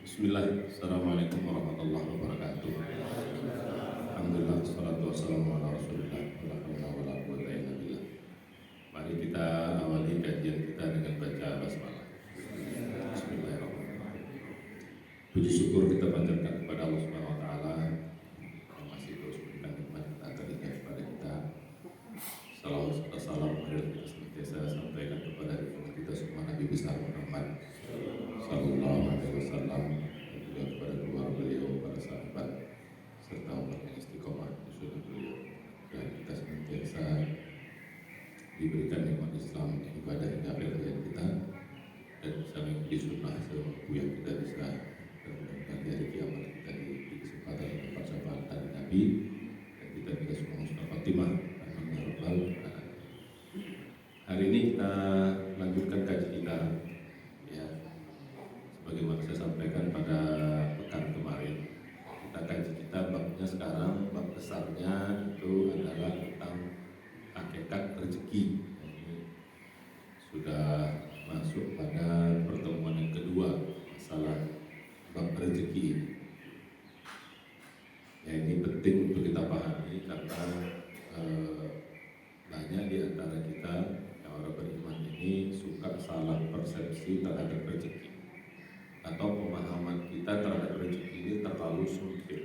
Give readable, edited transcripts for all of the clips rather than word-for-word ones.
Bismillah, Assalamualaikum warahmatullahi wabarakatuh. Alhamdulillah, wassalatu wassalamu ala rasulillah, wala hawla wala quwwata illa billah. Mari kita awali kajian kita dengan baca basmalah. Bismillahirrahmanirrahim. Puji syukur kita panjatkan kepada Allah Subhanahu wa taala yang masih terus memberikan nikmat dan karunia kepada kita. Salawat serta salam marilah kita senantiasa sampaikan kepada junjungan kita semua Nabi besar Muhammad sallallahu alaihi wasallam, dan juga kepada keluarga beliau, para sahabat serta umat yang istiqomah di sunnah beliau, dan kita senantiasa diberikan nikmat Islam, ibadah hingga akhir hayat kita, dan bisa mengikuti sunnah semampu yang kita bisa, dan mudah-mudahan di hari kiamat kita diberi kesempatan untuk membaca syafaat dari Nabi, dan kita bisa semua husnul khotimah. Amin ya rabbal alamin. Hari ini kita lanjutkan kaji kita, ya, sebagaimana saya sampaikan pada pekan kemarin. Kita kaji kita babnya sekarang, bab besarnya itu adalah tentang hakikat rezeki. Ini sudah masuk pada pertemuan yang kedua, masalah bab rezeki. Ya, ini penting untuk kita pahami karena banyak di antara kita yang orang beriman ini suka salah persepsi terhadap rezeki, atau pemahaman kita terhadap rezeki ini terlalu sempit.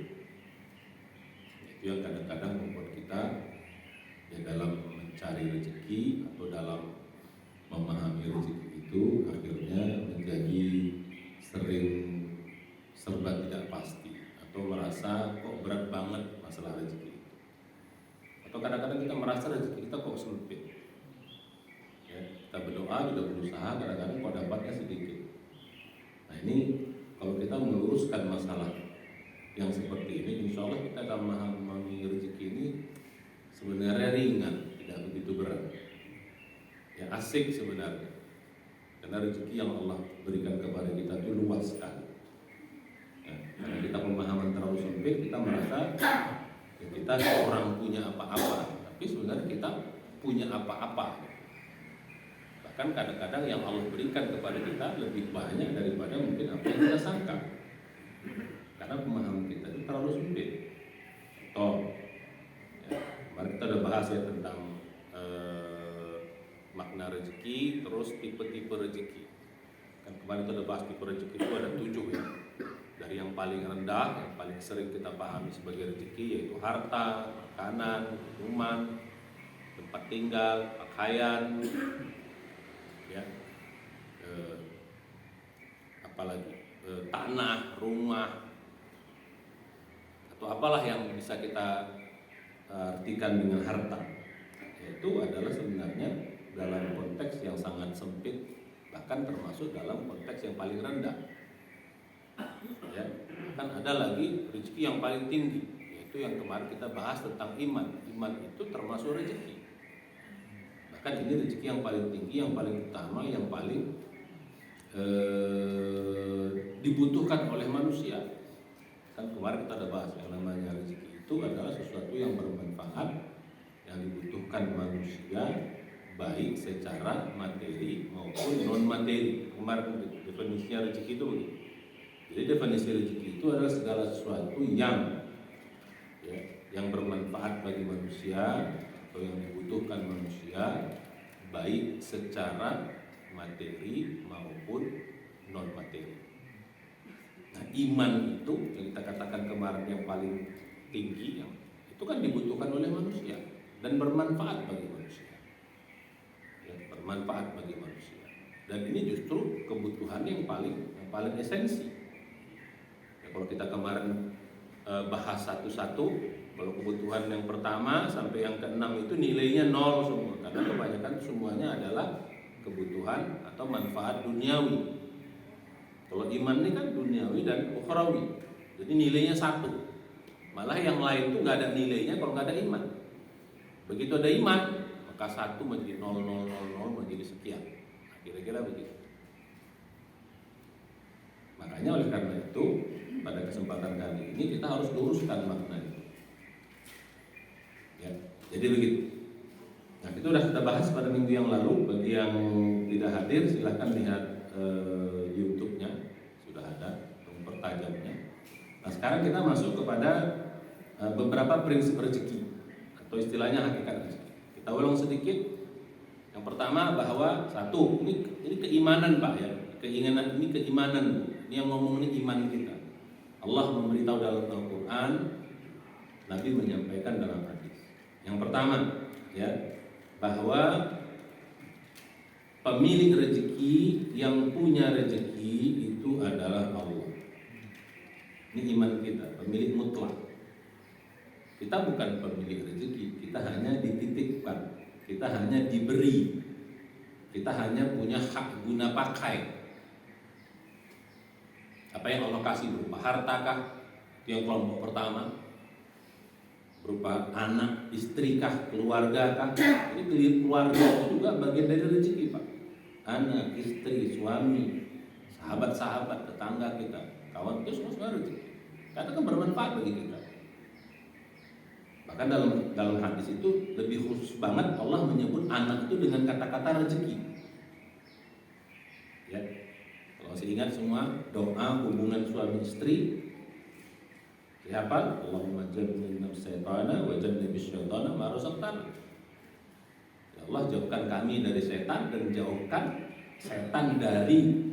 Itu yang kadang-kadang membuat kita ya dalam mencari rezeki atau dalam memahami rezeki itu akhirnya menjadi sering serba tidak pasti, atau merasa kok berat banget masalah rezeki itu. Atau kadang-kadang kita merasa rezeki kita kok sempit. Ya, kita berdoa, kita berusaha, kadang-kadang kok dapatnya sedikit. Nah, ini kalau kita meluruskan masalah yang seperti ini, insya Allah kita akan memahami rezeki ini sebenarnya ringan, tidak begitu berat. Ya, asik sebenarnya. Karena rezeki yang Allah berikan kepada kita itu luas sekali. Ya, karena kita pemahaman terlalu sempit, kita merasa ya, kita orang punya apa-apa, tapi sebenarnya kita punya apa-apa. Bahkan kadang-kadang yang Allah berikan kepada kita lebih banyak daripada mungkin apa yang kita sangka, karena pemahaman kita itu terlalu sempit. Ya, kemarin kita udah bahas ya tentang makna rezeki, terus tipe-tipe rezeki. Kan kemarin kita udah bahas tipe rezeki itu ada 7 ya. Dari yang paling rendah, yang paling sering kita pahami sebagai rezeki, yaitu harta, makanan, minuman, tempat tinggal, pakaian, ya, apalagi tanah, rumah, atau apalah yang bisa kita artikan dengan harta. Itu adalah sebenarnya dalam konteks yang sangat sempit, bahkan termasuk dalam konteks yang paling rendah. Ya, kan ada lagi rezeki yang paling tinggi, yaitu yang kemarin kita bahas tentang iman. Iman itu termasuk rezeki. Bahkan ini rezeki yang paling tinggi, yang paling utama, yang paling dibutuhkan oleh manusia. Kan kemarin kita ada bahas yang namanya rezeki itu adalah sesuatu yang bermanfaat, yang dibutuhkan manusia, baik secara materi maupun non materi. Kemarin definisinya rezeki itu begitu. Jadi definisi rezeki itu adalah segala sesuatu yang ya, yang bermanfaat bagi manusia atau yang dibutuhkan manusia, baik secara materi maupun non materi. Nah, iman itu yang kita katakan kemarin yang paling tinggi, yang itu kan dibutuhkan oleh manusia dan bermanfaat bagi manusia. Ya, bermanfaat bagi manusia. Dan ini justru kebutuhan yang paling esensi. Kalau kita kemarin bahas satu-satu, kalau kebutuhan yang pertama sampai yang ke-6 itu nilainya 0 semua, karena kebanyakan semuanya adalah kebutuhan atau manfaat duniawi. Kalau iman ini kan duniawi dan ukhrawi, jadi nilainya 1. Malah yang lain itu nggak ada nilainya kalau nggak ada iman. Begitu ada iman, maka 1 menjadi 0, 0, 0, 0 menjadi sekian. Nah, kira-kira begitu. Makanya oleh karena itu pada kesempatan kali ini kita harus luruskan makna itu. Ya, jadi begitu. Nah, itu sudah kita bahas pada minggu yang lalu. Bagi yang tidak hadir silahkan lihat YouTube-nya, sudah ada. sekarang kita masuk kepada beberapa prinsip rezeki atau istilahnya hakikat rezeki. Kita ulang sedikit. Yang pertama bahwa satu, ini keimanan Pak ya. Keinginan ini keimanan. Ini yang ngomong ini iman kita. Allah memberitahu dalam Al-Qur'an, Nabi menyampaikan dalam hadis. Yang pertama ya, bahwa pemilik rezeki yang punya rezeki itu adalah Allah. Ini iman kita, pemilik mutlak. Kita bukan pemilik rezeki, kita hanya dititipkan, kita hanya diberi, kita hanya punya hak guna pakai. Apa yang Allah kasih berupa hartakah? Itu yang kelompok pertama. Berupa anak, istrikah, keluargakah? Ini keluarga itu juga bagian dari rezeki Pak. Anak, istri, suami, sahabat-sahabat, tetangga kita, kawan itu semua rezeki. Karena kan bermanfaat bagi kita. Bahkan dalam hadis itu lebih khusus banget Allah menyebut anak itu dengan kata-kata rezeki. Ya, kalau masih ingat semua doa hubungan suami istri, siapa? Allahumma jannibna syaitana wa jannibis syaitana ma razaqtana. Ya Allah, jauhkan kami dari setan dan jauhkan setan dari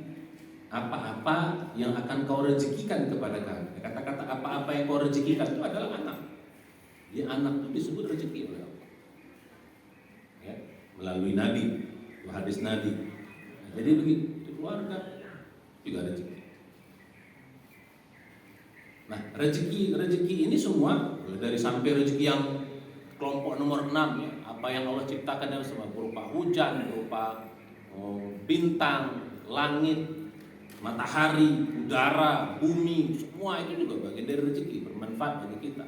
apa-apa yang akan kau rezekikan kepada kami. Kata-kata apa-apa yang kau rezekikan itu adalah anak. Dia anak itu disebut rezeki oleh Allah. Ya, melalui Nabi, hadis Nabi. Nah, jadi begitu keluarga juga rezeki. Nah, rezeki ini semua dari sampai rezeki yang kelompok nomor 6 ya, apa yang Allah ciptakan yang semua berupa hujan, berupa bintang, langit, matahari, udara, bumi, semua itu juga bagian dari rezeki, bermanfaat bagi kita.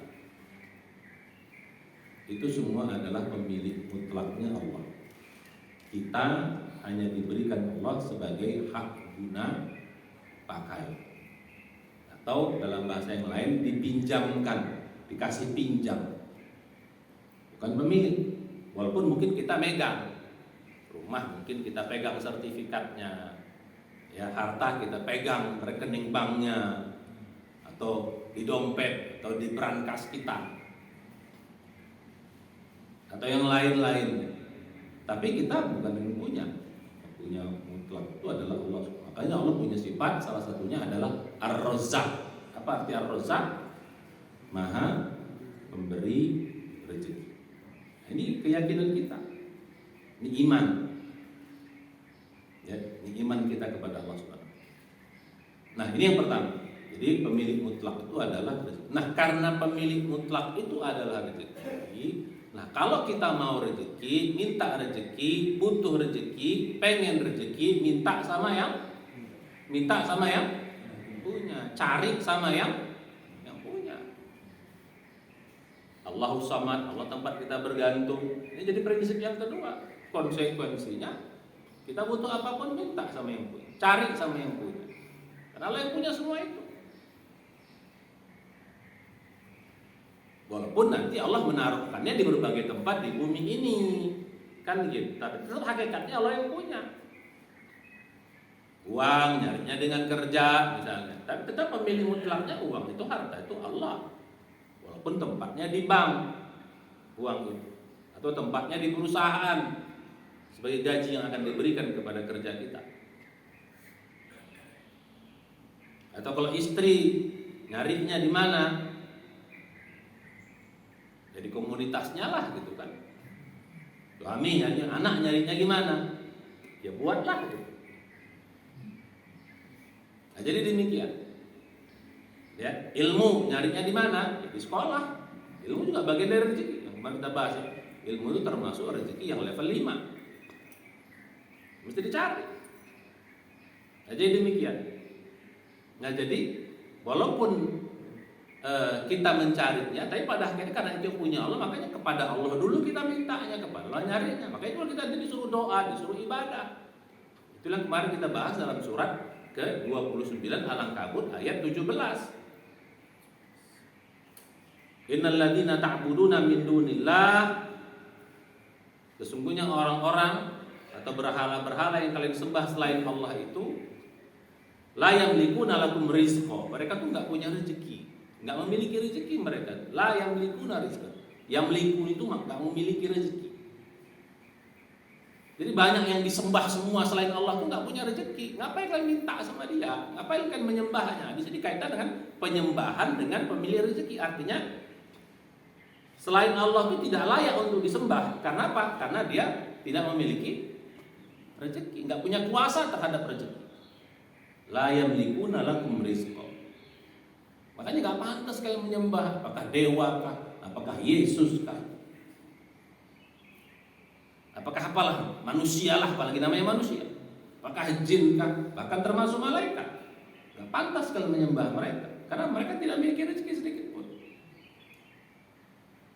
Itu semua adalah pemilik mutlaknya Allah. Kita hanya diberikan Allah sebagai hak guna pakai, atau dalam bahasa yang lain dipinjamkan, dikasih pinjam, bukan pemilik. Walaupun mungkin kita megang rumah, mungkin kita pegang sertifikatnya, ya harta kita pegang rekening banknya, atau di dompet atau di brankas kita, atau yang lain-lain. Tapi kita bukan yang punya mutlak itu adalah Allah. Makanya Allah punya sifat, salah satunya adalah Ar-Razzaq. Apa arti Ar-Razzaq? Maha memberi rezeki. Ini keyakinan kita. Ini iman. Ya, ini iman kita kepada Allah Subhanahu. Nah, ini yang pertama. Jadi pemilik mutlak itu adalah rezeki. Nah, karena pemilik mutlak itu adalah rezeki, nah kalau kita mau rezeki, minta rezeki, butuh rezeki, pengen rezeki, minta sama yang punya, cari sama yang punya. Allahus Samad, Allah tempat kita bergantung. Ini jadi prinsip yang kedua. Konsekuensinya kita butuh apapun minta sama yang punya, cari sama yang punya. Karena Allah yang punya semua itu. Walaupun nanti Allah menaruhkannya di berbagai tempat di bumi ini, kan gitu. Tapi tetap hakikatnya Allah yang punya. Uang nyarinya dengan kerja misalnya, tapi tetap pemilik mutlaknya uang itu, harta itu Allah. Walaupun tempatnya di bank, uang itu, atau tempatnya di perusahaan sebagai gaji yang akan diberikan kepada kerja kita. Atau kalau istri nyarinya di mana? Jadi komunitasnya lah gitu kan. Suami nyarinya, anak nyarinya gimana? Ya buatlah gitu. Nah, jadi demikian. Ya, ilmu nyarinya di mana? Ya, di sekolah. Ilmu juga bagian dari rezeki. Yang kemarin kita bahas ya. Ilmu itu termasuk rezeki yang level 5. Mesti dicari. Nah, jadi demikian. Nah, jadi walaupun kita mencarinya, tapi pada akhirnya karena itu punya Allah, makanya kepada Allah dulu kita mintanya, kepada Allah nyarinya. Makanya kalau kita disuruh doa, disuruh ibadah. Itulah kemarin kita bahas dalam surat ke-29 Al-Ankabut ayat 17. Innal ladzina ta'buduna min dunillah, sesungguhnya orang-orang atau berhala-berhala yang kalian sembah selain Allah itu la yamlikuna lakum rizqa, mereka tuh enggak punya rezeki. nggak memiliki rezeki mereka. La yamlikuna rizqa. Yang melikun itu nggak memiliki rezeki. Jadi banyak yang disembah semua selain Allah itu nggak punya rezeki. Ngapain kalian minta sama dia? Ngapain kalian menyembahnya? Bisa dikaitkan dengan penyembahan dengan pemilik rezeki. Artinya selain Allah itu tidak layak untuk disembah. Karena apa? Karena dia tidak memiliki rezeki, nggak punya kuasa terhadap rezeki. La yamlikuna lakum rizqa. Makanya nggak pantas kalian menyembah apakah dewa kah, apakah Yesus kah, apakah apalah manusia lah, apalagi namanya manusia, apakah jin kah, bahkan termasuk malaikat. Nggak pantas kalian menyembah mereka karena mereka tidak memiliki rezeki sedikit pun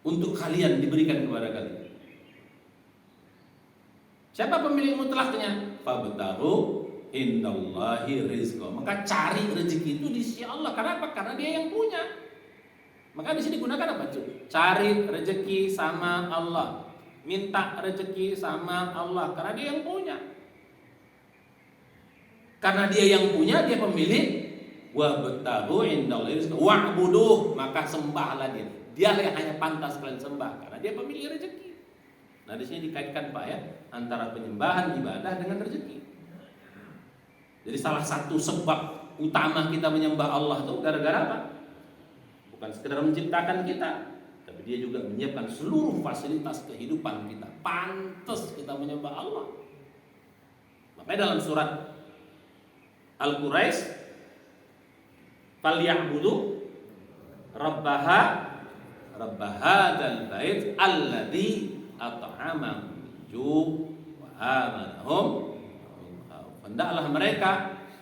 untuk kalian diberikan kepada kalian. Siapa pemilik mutlaknya? Fabtaghu indallahi rizqa. Maka cari rezeki itu di sisi Allah. Karena apa? Karena dia yang punya. Maka di sini digunakan apa? Cari rezeki sama Allah. Minta rezeki sama Allah karena dia yang punya. Karena dia yang punya, dia pemilik. Wabtaghu indallahi rizqa wa'buduh, maka sembahlah dia. Dialah yang hanya pantas kalian sembah karena dia pemilik rezeki. Nah, di sini dikaitkan Pak ya antara penyembahan ibadah dengan rezeki. Jadi salah satu sebab utama kita menyembah Allah itu gara-gara apa? Bukan sekedar menciptakan kita, tapi dia juga menyiapkan seluruh fasilitas kehidupan kita. Pantas kita menyembah Allah. Makanya dalam surat Al-Quraisy, "Falyabudu rabbaha rabbahadzal bait alladzi at'amahum ju' wa amanahum." Hendaklah mereka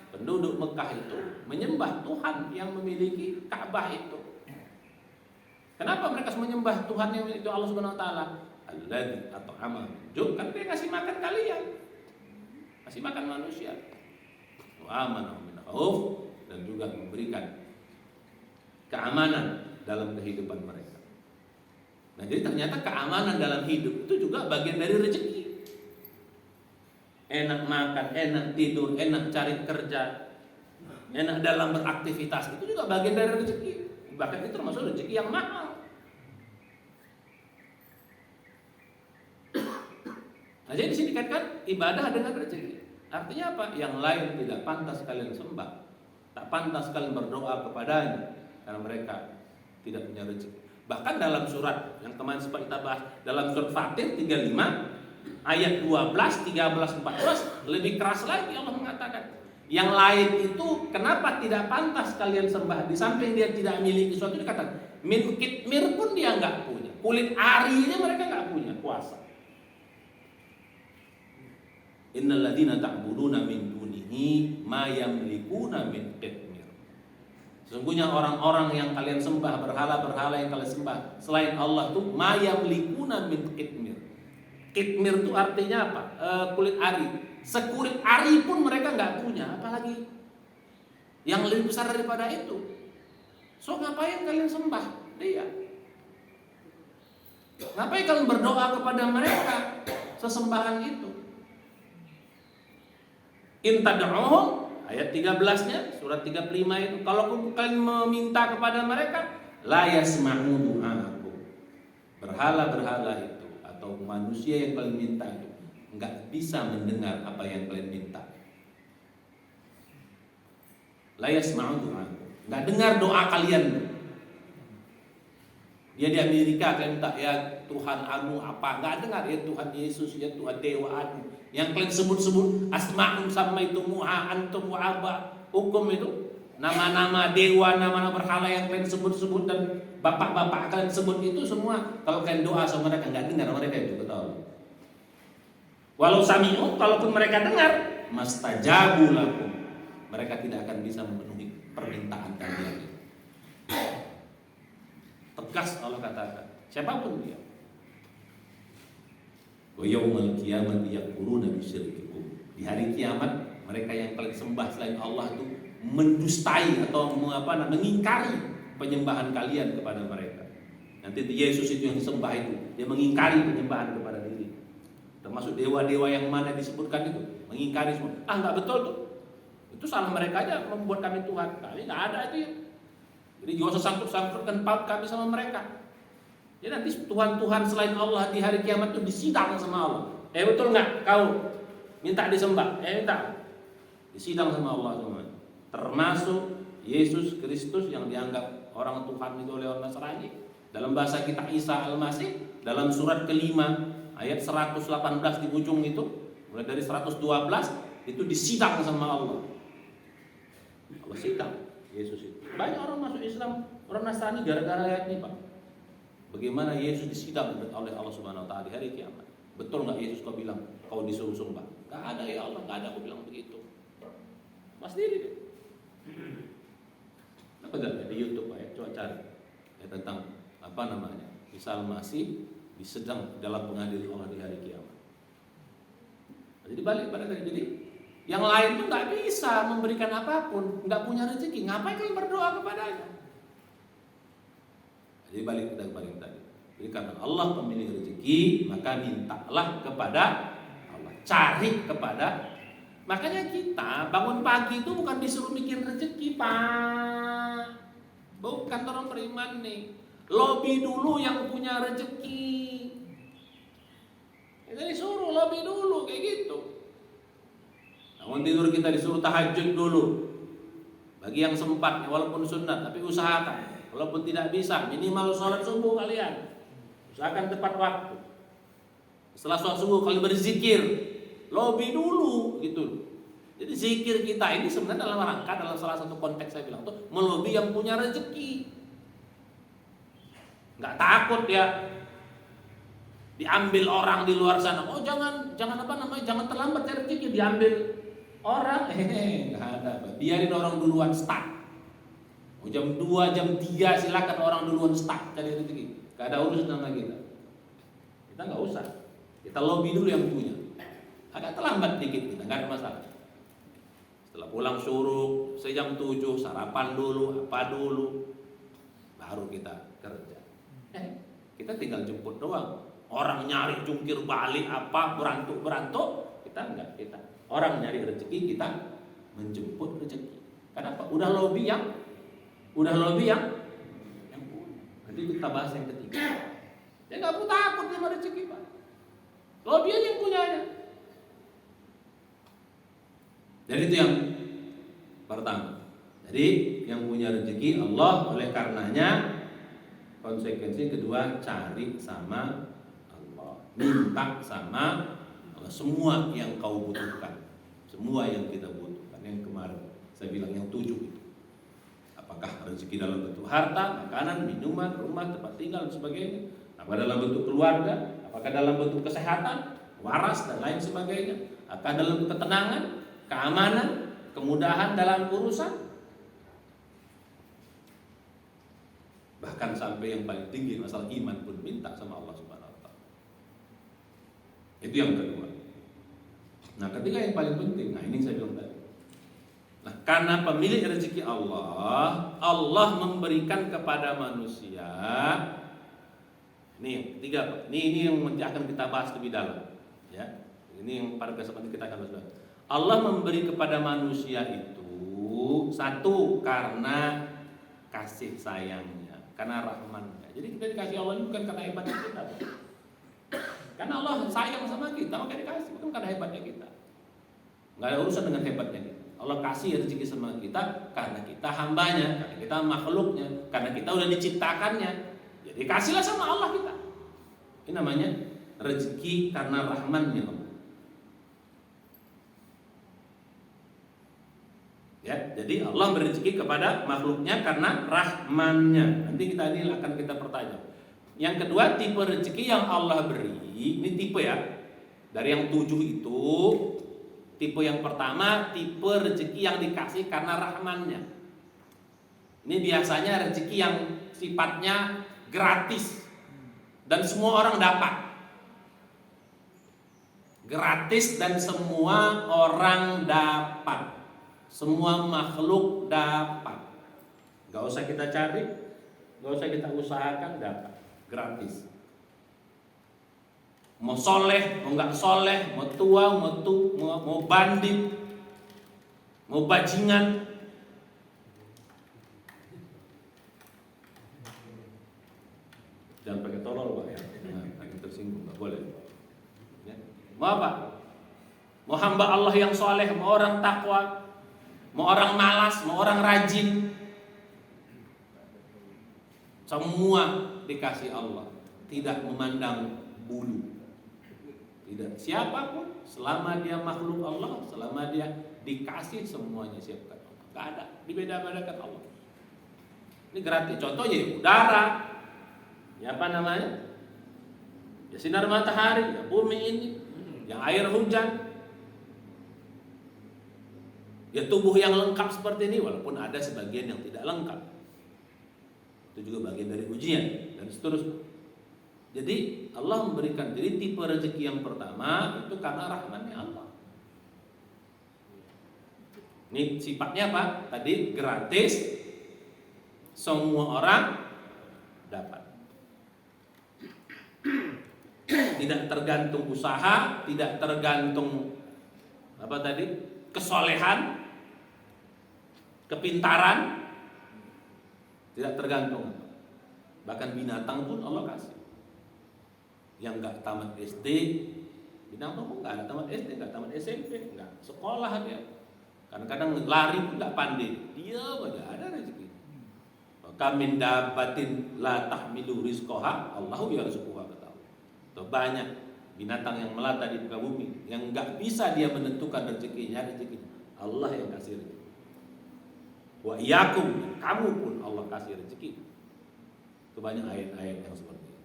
penduduk Mekah itu menyembah Tuhan yang memiliki Ka'bah itu. Kenapa mereka menyembah Tuhan yang itu Allah Subhanahu wa taala? Alladzi at'amahum ju', kan dia kasih makan kalian. Kasih makan manusia. Wa amanahum min khauf, dan juga memberikan keamanan dalam kehidupan mereka. Nah, jadi ternyata keamanan dalam hidup itu juga bagian dari rezeki. Enak makan, enak tidur, enak cari kerja, enak dalam beraktivitas, itu juga bagian dari rezeki. Bahkan itu termasuk rezeki yang mahal. Nah, jadi di sini dikatakan ibadah dengan rezeki. Artinya apa? Yang lain tidak pantas kalian sembah, tak pantas kalian berdoa kepadanya karena mereka tidak punya rezeki. Bahkan dalam surat yang kemarin sempat kita bahas, dalam surat Fatir 35 ayat 12, 13, 14 lebih keras lagi Allah mengatakan, yang lain itu kenapa tidak pantas kalian sembah? Di samping dia tidak memiliki sesuatu, dikatakan min kitmir pun dia nggak punya, kulit arinya mereka nggak punya kuasa. Innal ladzina ta'buduna min dunihi ma yamlikuna min kitmir. Sesungguhnya orang-orang yang kalian sembah, berhala-berhala yang kalian sembah selain Allah itu ma yamlikuna min kitmir. Kitmir itu artinya apa? Kulit ari. Sekulit ari pun mereka nggak punya, apalagi yang lebih besar daripada itu. So ngapain kalian sembah dia? Ngapain kalian berdoa kepada mereka sesembahan itu? In tad'uhum, ayat 13-nya surat 35 itu, kalau kalian meminta kepada mereka, la yasma'u du'aakum. Berhala-berhala itu atau manusia yang kalian minta itu enggak bisa mendengar apa yang kalian minta. La yasma'u du'aakum. Enggak dengar doa kalian. Dia di Amerika kalian minta ya Tuhan anu apa, enggak dengar ya Tuhan Yesus, ya Tuhan Dewa anu. Yang kalian sebut-sebut asma'un sama itu mu'a antum wa'aba, hukum itu nama-nama dewa, nama-nama berhala yang kalian sebut-sebut dan bapak-bapak kalian sebut itu semua, kalau kalian doa sama mereka enggak dengar, mereka itu ketahui. Walau sami'u, kalaupun mereka dengar, mastajabu lakum, mereka tidak akan bisa memenuhi permintaan kalian. Tegas Allah katakan, siapapun dia. Wa yaumal qiyamati yakfuruna bisyirkikum. Di hari kiamat mereka yang kalian sembah selain Allah itu mendustai atau mengingkari penyembahan kalian kepada mereka. Nanti Yesus itu yang disembah itu, dia mengingkari penyembahan kepada diri. Termasuk dewa-dewa yang mana disebutkan itu, mengingkari semua. Enggak betul tuh. Itu salah mereka aja membuat kami Tuhan. Kami enggak ada itu. Jadi jangan sangkut-sangkutkan kami sama mereka. Jadi nanti Tuhan-Tuhan selain Allah di hari kiamat itu disidang sama Allah. Betul nggak kau minta disembah? Minta disidang sama Allah semua. Termasuk Yesus Kristus yang dianggap orang Tuhan itu oleh orang Nasrani. Dalam bahasa kita Isa Al-Masih, dalam surat kelima ayat 118 di ujung itu, mulai dari 112 itu disidang sama Allah. Allah sidang Yesus itu. Banyak orang masuk Islam, orang Nasrani gara-gara ayat ini, Pak. Bagaimana Yesus disidang oleh Allah Subhanahu wa taala di hari kiamat. Betul nggak Yesus kau bilang kau disuruh sumpah? Nggak ada ya Allah, nggak ada aku bilang begitu. Pasti deh. Apa di YouTube Pak ya? Coba cari ya, tentang apa namanya? Isa Al-Masih disedang dalam pengadilan Allah di hari kiamat. Jadi balik pada tadi. Jadi yang lain tuh nggak bisa memberikan apapun, nggak punya rezeki. Ngapain kalian berdoa kepadanya? Jadi balik kita kepada yang tadi. Jadi karena Allah pemilik rezeki, maka mintalah kepada Allah, cari kepada. Makanya kita bangun pagi itu bukan disuruh mikir rezeki, Pak. Bukan orang beriman nih. Lobby dulu yang punya rezeki. Kita disuruh lobby dulu kayak gitu. Bangun tidur kita disuruh tahajud dulu. Bagi yang sempat, walaupun sunat, tapi usahakan. Walaupun tidak bisa, minimal sholat subuh kalian. Usahakan tepat waktu. Setelah sholat subuh kalian berzikir. Lobby dulu gitu. Jadi zikir kita ini sebenarnya dalam rangka, dalam salah satu konteks saya bilang tuh melobi yang punya rezeki. Nggak takut ya diambil orang di luar sana. Oh jangan apa namanya, jangan terlambat cari rezeki, diambil orang. Nggak ada. Biarin orang duluan start. Oh, jam 2, jam 3 silakan orang duluan start cari rezeki. Nggak ada urusan sama kita. Kita nggak usah. Kita lobby dulu yang punya. Agak terlambat dikit kita, nggak ada masalah. Setelah pulang suruh sejam 7 sarapan dulu, apa dulu, baru kita kerja. Kita tinggal jemput doang. Orang nyari jungkir balik apa berantuk, kita enggak. Kita orang nyari rezeki, kita menjemput rezeki. Kenapa? Udah lobby yang punya. Nanti kita bahas yang ketiga. Dia nggak perlu takut sama rezeki, Pak. Lobby aja yang punyanya. Jadi itu yang pertama. Jadi yang punya rezeki Allah, oleh karenanya konsekuensi kedua cari sama Allah, minta sama Allah semua yang kau butuhkan, semua yang kita butuhkan. Yang kemarin saya bilang yang 7 itu, apakah rezeki dalam bentuk harta, makanan, minuman, rumah, tempat tinggal dan sebagainya, apakah dalam bentuk keluarga, apakah dalam bentuk kesehatan, waras dan lain sebagainya, apakah dalam bentuk ketenangan, keamanan, kemudahan dalam urusan, bahkan sampai yang paling tinggi masalah iman pun minta sama Allah Subhanahu wa taala. Itu yang kedua. Nah, ketiga yang paling penting, nah ini saya bilang tadi. Nah, karena pemilik rezeki Allah, Allah memberikan kepada manusia. Ini yang ketiga, Pak. Ini yang akan kita bahas lebih dalam, ya. Ini yang pada kesempatan kita akan bahas. Allah memberi kepada manusia itu satu karena kasih sayangnya, karena rahmannya. Jadi kita dikasih Allah ini bukan karena hebatnya kita, karena Allah sayang sama kita maka dikasih, bukan karena hebatnya kita. Nggak ada urusan dengan hebatnya kita. Allah kasih rezeki sama kita karena kita hambanya, karena kita makhluknya, karena kita udah diciptakannya. Jadi kasihlah sama Allah kita. Ini namanya rezeki karena rahmannya Allah. Ya, jadi Allah berrezeki kepada makhluknya karena rahmannya. Nanti kita ini akan kita pertanyaan. Yang kedua, tipe rezeki yang Allah beri, ini tipe ya. Dari yang 7 itu, tipe yang pertama, tipe rezeki yang dikasih karena rahmannya. Ini biasanya rezeki yang sifatnya gratis dan semua orang dapat. Gratis dan semua orang dapat. Semua makhluk dapat. Gak usah kita cari, gak usah kita usahakan, dapat. Gratis. Mau soleh, mau gak soleh, mau tua, mau bandit, mau bajingan, Mau apa? Mau hamba Allah yang soleh, mau orang takwa, mau orang malas, mau orang rajin, semua dikasih Allah, tidak memandang bulu. Tidak, siapapun, selama dia makhluk Allah, selama dia dikasih, semuanya siapkan Allah. Gak ada, dibeda-bedakan Allah. Ini gratis. Contohnya ya udara, ya apa namanya, ya sinar matahari, ya bumi ini, yang air hujan, ya tubuh yang lengkap seperti ini, walaupun ada sebagian yang tidak lengkap. Itu juga bagian dari ujian dan seterusnya. Jadi Allah memberikan, jadi tipe rezeki yang pertama itu karena rahmatnya Allah. Ini sifatnya apa? Tadi gratis, semua orang dapat. Tidak tergantung usaha, tidak tergantung apa tadi? Kesolehan, kepintaran, tidak tergantung. Bahkan binatang pun Allah kasih. Yang nggak tamat SD, binatang pun nggak ada tamat SD, nggak tamat SMP, nggak sekolah dia. Kadang-kadang lari pun nggak pandai, dia aja ada rezeki. Kamin dapatin la tahmilu rizqoha, Allahu yarzuquha kata Allah. Tuh banyak binatang yang melata di muka bumi yang nggak bisa dia menentukan rezekinya, Allah yang kasih rezeki. Wa iyyakum, kamu pun Allah kasih rezeki. Itu banyak ayat-ayat yang seperti itu.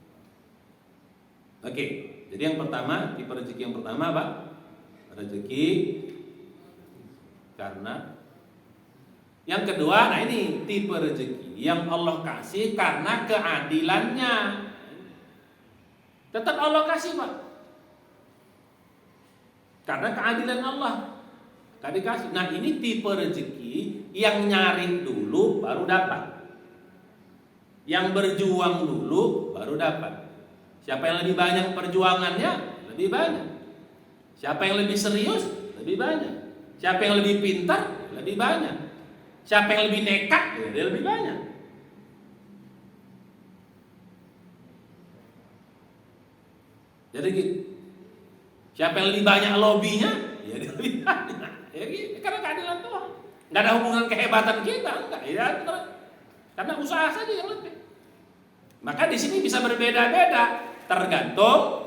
Oke, jadi yang pertama, tipe rezeki yang pertama apa? Rezeki karena. Yang kedua, nah ini tipe rezeki yang Allah kasih karena keadilannya. Tetap Allah kasih, Pak. Karena keadilan Allah. Gak dikasih. Nah ini tipe rezeki yang nyari dulu baru dapat. Yang berjuang dulu baru dapat. Siapa yang lebih banyak perjuangannya, lebih banyak. Siapa yang lebih serius, lebih banyak. Siapa yang lebih pintar, lebih banyak. Siapa yang lebih nekat, dia lebih banyak. Jadi gitu. Siapa yang lebih banyak lobbynya, ya dia lebih banyak. Ya gitu. Karena keadilan Tuhan. Nggak ada hubungan kehebatan kita, enggak. Ya, karena usaha saja yang lebih. Maka di sini bisa berbeda-beda. Tergantung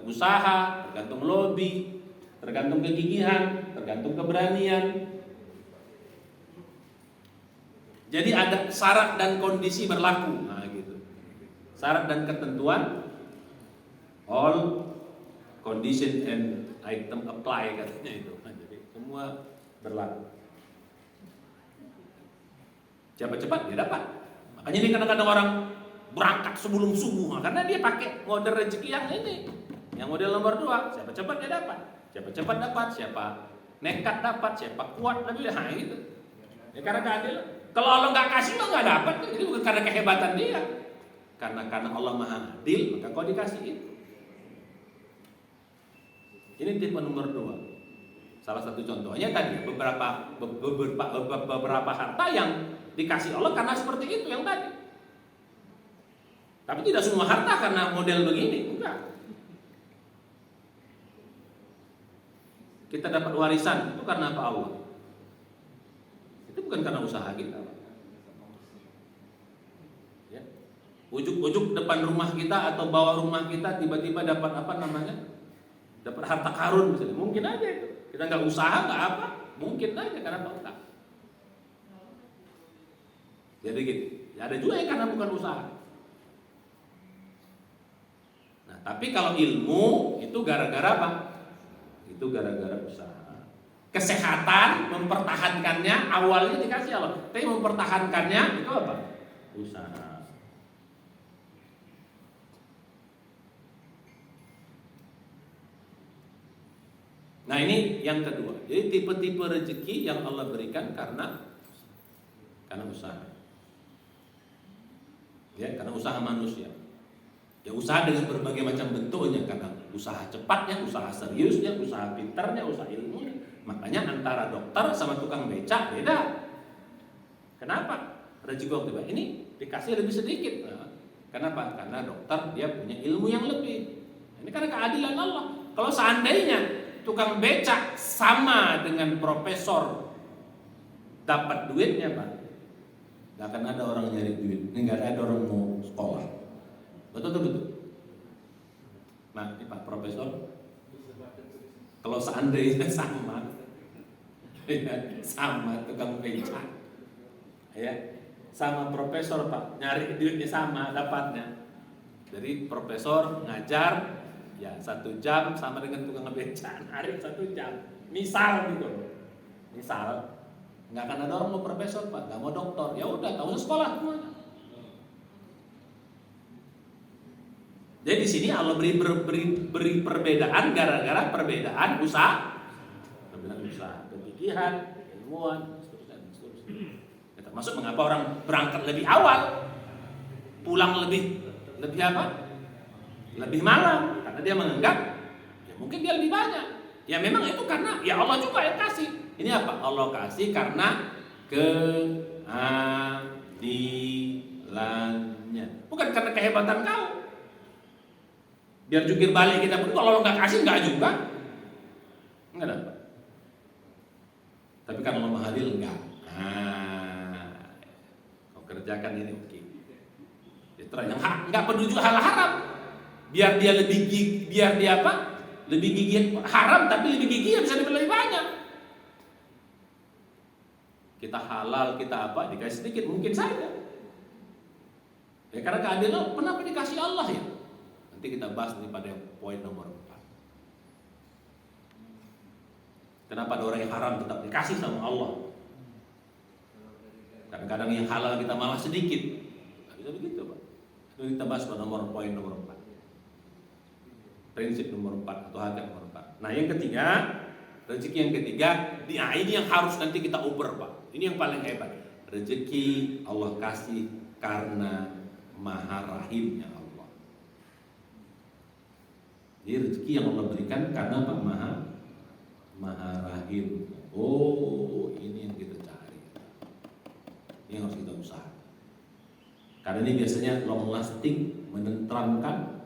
usaha, tergantung lobby, tergantung kegigihan, tergantung keberanian. Jadi ada syarat dan kondisi berlaku. Nah gitu. Syarat dan ketentuan, all condition and item apply katanya itu. Nah, jadi semua berlaku. Cepat-cepat dia dapat. Makanya ini kadang-kadang orang berangkat sebelum subuh karena dia pakai model rezeki yang ini, yang model nomor 2. Siapa cepat dia dapat, siapa cepat dapat, siapa nekat dapat, siapa kuat lebih gitu. Ya karena keadilan. Kalau Allah nggak kasih mah nggak dapat, jadi bukan karena kehebatan dia, karena Allah maha adil maka kau dikasih itu. Ini tipe nomor 2. Salah satu contohnya tadi beberapa harta yang dikasih Allah karena seperti itu yang tadi. Tapi tidak semua harta karena model begini, enggak. Kita dapat warisan itu karena apa Allah? Itu bukan karena usaha kita. Ya. Ujuk-ujuk depan rumah kita atau bawah rumah kita tiba-tiba dapat apa namanya? Dapat harta karun misalnya. Mungkin aja itu. Kita nggak usaha, nggak apa, mungkin aja karena berkah. Jadi gitu. Ya, ada juga yang karena bukan usaha. Nah, tapi kalau ilmu itu gara-gara apa? Itu gara-gara usaha. Kesehatan mempertahankannya awalnya dikasih Allah, tapi mempertahankannya itu apa? Usaha. Nah ini yang kedua. Jadi tipe-tipe rezeki yang Allah berikan karena usaha. Ya, karena usaha manusia. Ya usaha dengan berbagai macam bentuknya, karena usaha cepatnya, usaha seriusnya, usaha pintarnya, usaha ilmunya. Makanya antara dokter sama tukang becak beda. Kenapa? Rezeki waktu ini dikasih lebih sedikit. Nah, Kenapa? Karena dokter dia punya ilmu yang lebih. Ini karena keadilan Allah. Kalau seandainya tukang becak sama dengan profesor dapat duitnya, Pak, nggak akan ada orang nyari duit, nggak ada orang mau sekolah. Betul. Nah, ini Pak Profesor, kalau seandainya sama, ya, sama tukang becak, ya, sama profesor Pak, nyari duitnya sama dapatnya. Jadi profesor ngajar, ya 1 jam sama dengan tukang becak, hari 1 jam. Misal gitu, misal. Nggak akan ada orang mau profesor Pak, nggak mau dokter, ya udah tahunya sekolah semuanya. Jadi di sini Allah beri perbedaan gara-gara perbedaan usaha, kegigihan, ilmuwan, seterusnya. Ya, termasuk mengapa orang berangkat lebih awal, pulang lebih apa? Lebih malam, karena dia menganggap ya mungkin dia lebih banyak. Ya memang itu karena ya Allah juga yang kasih. Ini apa? Allah kasih karena keadilannya, bukan karena kehebatan kau. Biar jungkir balik kita pun kalau Allah nggak kasih nggak juga, nggak dapat. Tapi kalau Allah Maha Adil enggak. Kau kerjakan ini oke. Yang nggak peduli juga hal haram. Biar dia apa? Lebih gigih haram tapi lebih gigih bisa lebih banyak. Kita halal, kita apa, dikasih sedikit mungkin saja. Ya karena keadilan, kenapa dikasih Allah ya? Nanti kita bahas nih pada poin nomor 4. Kenapa ada orang yang haram tetap dikasih sama Allah? Kadang-kadang yang halal kita malah sedikit. Nggak bisa begitu Pak. Itu kita bahas pada poin nomor 4. Prinsip nomor 4 atau hakikat nomor 4. Nah yang ketiga, rezeki yang ketiga, ini yang harus nanti kita uber Pak. Ini yang paling hebat. Rezeki Allah kasih karena Maha Rahimnya Allah. Jadi rezeki yang Allah berikan karena Pak Maha Rahim. Oh, ini yang kita cari. Ini yang harus kita usahakan. Karena ini biasanya long lasting, menenteramkan.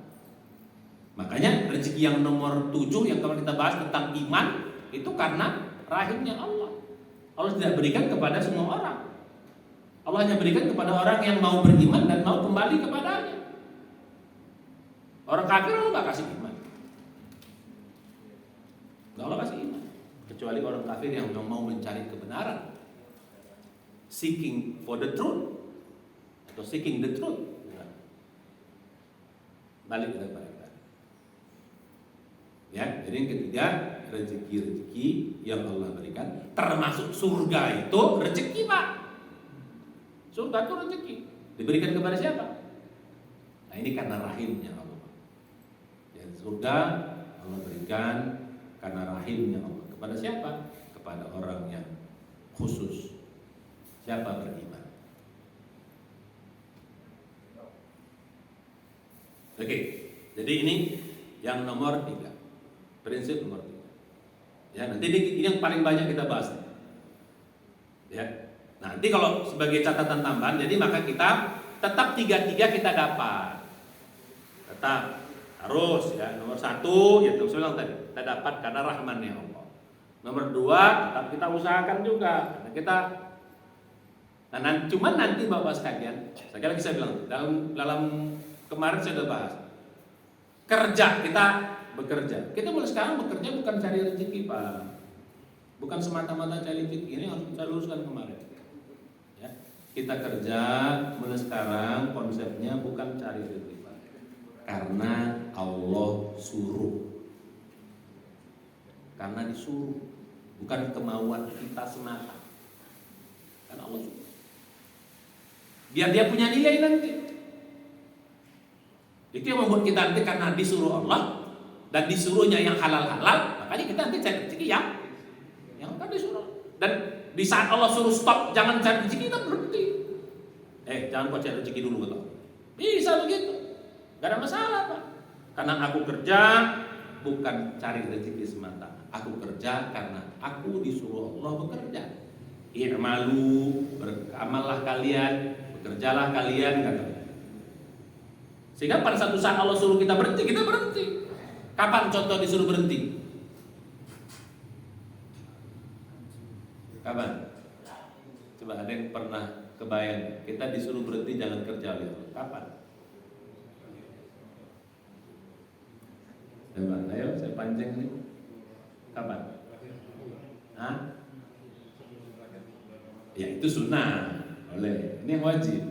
Makanya rezeki yang nomor 7 yang kemarin kita bahas tentang iman itu karena rahimnya Allah. Allah tidak berikan kepada semua orang. Allah hanya berikan kepada orang yang mau beriman dan mau kembali kepadanya. Orang kafir Allah nggak kasih iman. Nggak Allah kasih iman. Kecuali orang kafir yang mau mencari kebenaran, seeking for the truth atau seeking the truth. Balik kepada kita. Ya, jadi yang ketiga, rezeki yang Allah berikan, termasuk surga itu rezeki Pak. Surga itu rezeki diberikan kepada siapa? Nah ini karena rahimnya Allah. Dan surga Allah berikan karena rahimnya Allah. Kepada siapa? Kepada orang yang khusus. Siapa beriman? Oke, jadi ini yang nomor 3. Prinsip nomor 3. Ya, nanti ini yang paling banyak kita bahas. Ya. Nanti kalau sebagai catatan tambahan, jadi maka kita tetap 3 kita dapat. Tetap harus ya. Nomor 1 ya itu saya bilang tadi, kita dapat karena rahmannya Allah. Nomor 2 tetap kita usahakan juga karena kita. Nah, cuman nanti Bapak sekalian, sekali lagi saya bilang dalam kemarin saya sudah bahas. Kerja kita bekerja. Kita mulai sekarang bekerja bukan cari rezeki Pak. Bukan semata-mata cari rezeki. Ini harus kita luruskan kemarin. Ya. Kita kerja mulai sekarang konsepnya bukan cari rezeki Pak. Karena Allah suruh. Karena disuruh. Bukan kemauan kita semata. Karena Allah suruh. Biar dia punya nilai nanti. Itu yang membuat kita nanti karena disuruh Allah dan disuruhnya yang halal-halal, makanya kita nanti cari rezeki yang kan disuruh. Dan di saat Allah suruh stop, jangan cari rezeki, kita berhenti. Jangan kau cari rezeki dulu betul. Bisa begitu, gak ada masalah Pak. Karena aku kerja bukan cari rezeki semata. Aku kerja karena aku disuruh Allah bekerja. I'malu, beramallah kalian, bekerjalah kalian, kata. Sehingga pada satu saat Allah suruh kita berhenti, kita berhenti. Kapan contoh disuruh berhenti? Kapan? Coba ada yang pernah kebayang kita disuruh berhenti jangan kerja oleh Allah. Kapan? Coba, ayo saya pancing nih. Kapan? Hah? Ya itu sunnah. Oleh ini yang wajib.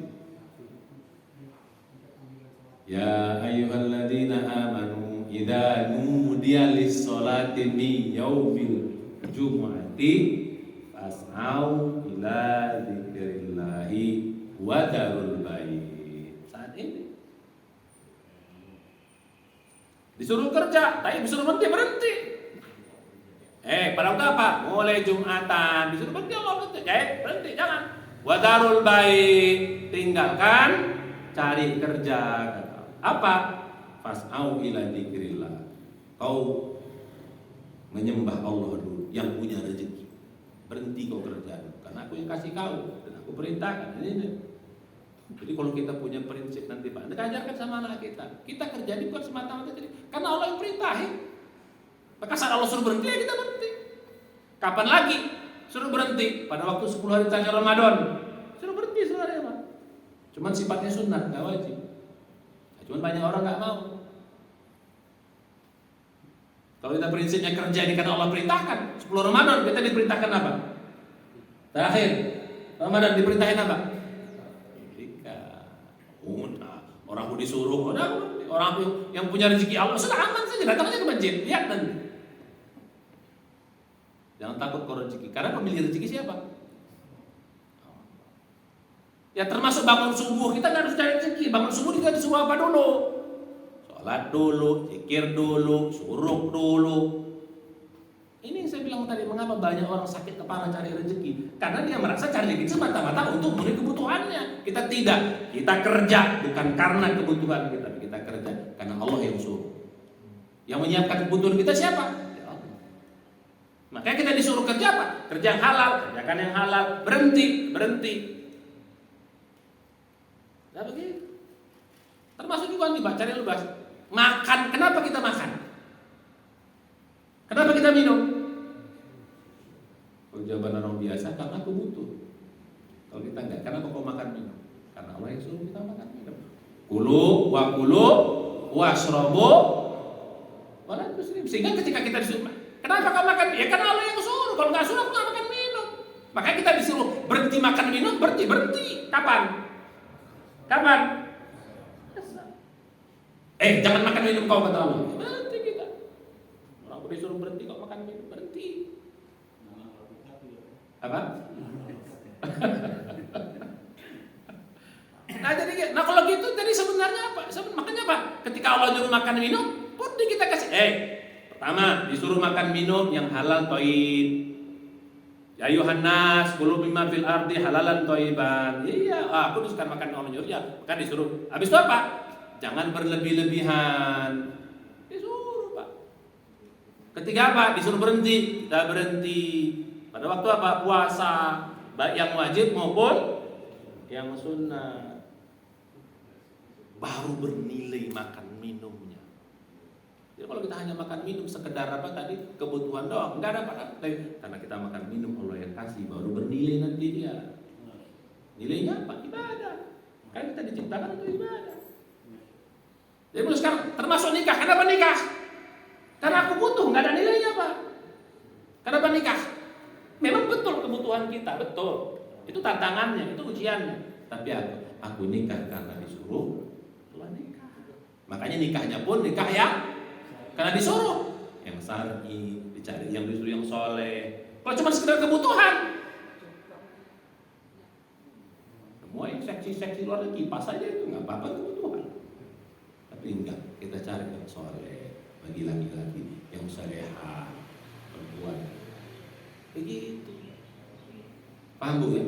Ya ayyuhalladzina amanu idza nudiya lis-sholati min yaumil jumu'ati fas'au ila dzikrillahi wa dzarul bai'. Saat ini disuruh kerja, tapi disuruh berhenti. Pada waktu apa? Mulai Jumatan disuruh berhenti, Allah berhenti, jangan. Wa dzarul bai', tinggalkan cari kerja. Apa? Fas'au ila dzikrillah. Kau menyembah Allah dulu yang punya rezeki. Berhenti kau kerja karena aku yang kasih kau dan aku perintahkan. Ini. Jadi kalau kita punya prinsip nanti Pak, kita ajarkan sama anak kita. Kita kerja ini bukan semata-mata jadi karena Allah yang perintahin. Maka saat Allah suruh berhenti, ya kita berhenti. Kapan lagi suruh berhenti? Pada waktu 10 hari terakhir Ramadan. Suruh berhenti sebenarnya Pak. Cuman sifatnya sunnah, nggak wajib. Cuman banyak orang nggak mau. Kalau kita prinsipnya kerja ini karena Allah perintahkan, 10 Ramadan kita diperintahkan apa? Terakhir Ramadan diperintahkan apa? Orang mau disuruh, orang yang punya rezeki Allah sudah aman saja, datang aja ke masjid, lihat nanti. Jangan takut kalau rezeki, karena pemilik rezeki siapa? Ya termasuk bangun subuh, kita nggak harus cari rezeki. Bangun subuh kita disuruh apa dulu? Sholat dulu, zikir dulu, suruk dulu. Ini yang saya bilang tadi, mengapa banyak orang sakit kepala cari rezeki? Karena dia merasa cari rezeki semata-mata untuk memenuhi kebutuhannya. Kita tidak, kita kerja bukan karena kebutuhan kita, tapi kita kerja karena Allah yang suruh. Yang menyiapkan kebutuhan kita siapa? Ya Allah. Makanya kita disuruh kerja apa? Kerja yang halal, kerjakan yang halal, berhenti. Nah begitu. Termasuk juga nih, cari lubas. Makan, kenapa kita makan? Kenapa kita minum? Kalau jawaban orang biasa, karena aku butuh. Kalau kita enggak, kenapa kau makan minum? Karena Allah yang suruh kita makan minum. Kulu washrabu wala tusrif. Sehingga ketika kita disuruh, kenapa kau makan? Ya karena Allah yang suruh. Kalau enggak suruh, aku enggak makan minum. Makanya kita disuruh berhenti makan minum, berhenti. Kapan? Jangan makan minum kau, kata Allah. Berhenti kita. Orang udah disuruh berhenti kok makan minum, berhenti. Apa? Nah kalau gitu tadi sebenarnya apa? Makanya apa? Ketika Allah nyuruh makan minum, berhenti kita kasih. Pertama disuruh makan minum yang halal thayyib. Ya ayuhan nas, kulu mimma fil ardi halalan thayyiban. Iya, aku suka makan orang nyuruh ya, kan disuruh. Habis itu apa? Jangan berlebih-lebihan. Disuruh Pak. Ketiga apa? Disuruh berhenti. Kita berhenti. Pada waktu apa? Puasa. Baik yang wajib maupun yang sunnah. Baru bernilai makan minumnya. Jadi kalau kita hanya makan minum sekedar apa tadi kebutuhan doang, enggak ada apa-apa. Karena kita makan minum Allah yang kasih, baru bernilai nanti dia. Nilainya apa? Ibadah. Kan kita diciptakan untuk ibadah. Jadi mulai sekarang termasuk nikah. Kenapa nikah? Karena aku butuh, nggak ada nilainya Pak. Kenapa nikah? Memang betul kebutuhan kita, betul. Itu tantangannya, itu ujiannya. Tapi aku nikah karena disuruh, Allah nikah. Makanya nikahnya pun nikah ya, karena disuruh. Yang syar'i, dicari yang disuruh yang soleh. Kalau cuma sekedar kebutuhan, semua yang seksi-seksi luar kipas saja itu nggak apa-apa kebutuhan. Tapi enggak, kita cari yang soleh, bagi laki-laki yang salehah, perempuan. Begitu. Paham Bu ya?